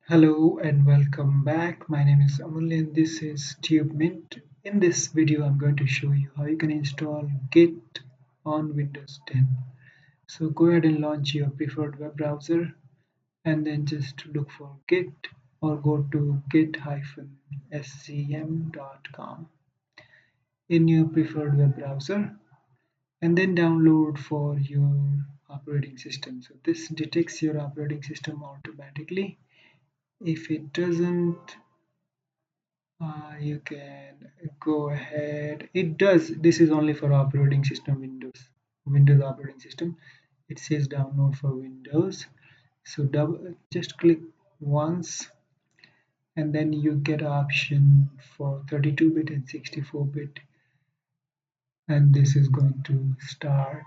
Hello and welcome back. My name is Amulya and this is TubeMint. In this video, I'm going to show you how you can install Git on Windows 10. So go ahead and launch your preferred web browser and then just look for Git or go to git-scm.com in your preferred web browser and then download for your operating system. So this detects your operating system automatically. If it doesn't, you can go ahead. It does. This is only for operating system Windows operating system. It says download for Windows. So just click once and then you get option for 32-bit and 64-bit, and this is going to start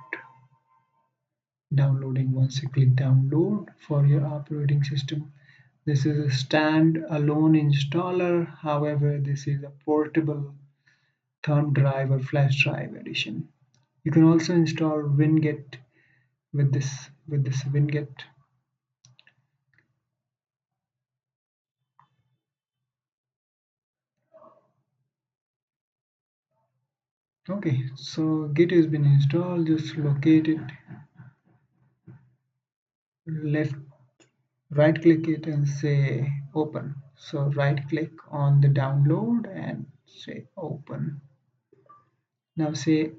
downloading once you click download for your operating system. This is a stand-alone installer. However, this is a portable thumb drive or flash drive edition. You can also install Winget with this Winget. Okay, so Git has been installed. Just locate it, left right click it and say open. So right click on the download and say open. Now say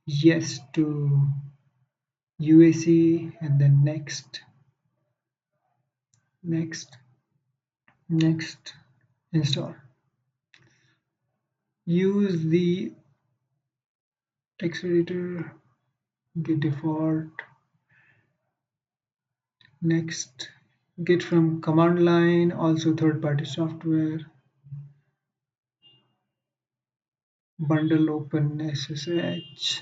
yes to UAC and then next, next, install. Use the text editor, Git default, next, Git from command line, also third-party software, bundle open SSH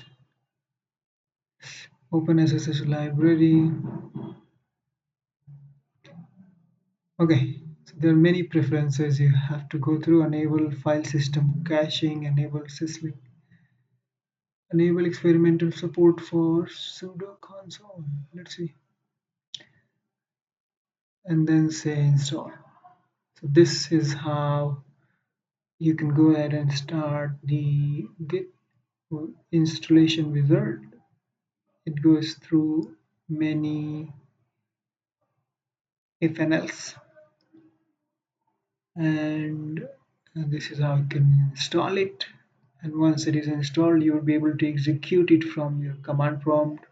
library. Okay, so there are many preferences you have to go through. Enable file system caching, enable syslin, enable experimental support for sudo console. Let's see, and then say install. So this is how you can go ahead and start the Git installation wizard. It goes through many if and else, and this is how you can install it. And once it is installed, you will be able to execute it from your command prompt,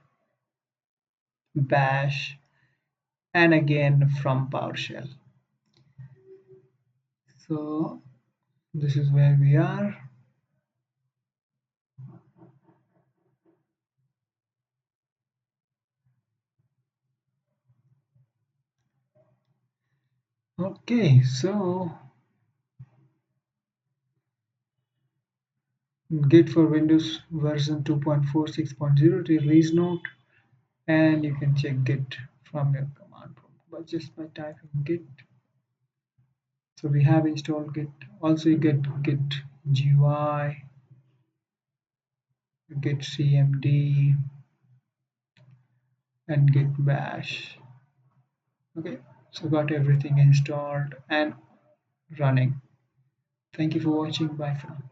bash, and again from PowerShell. So this is where we are. Okay, so Git for Windows version 2.46.0 release note, and you can check Git from your command prompt by just by typing Git. So we have installed Git. Also, you get Git GUI, Git CMD, and Git Bash. Okay, so got everything installed and running. Thank you for watching. Bye for now.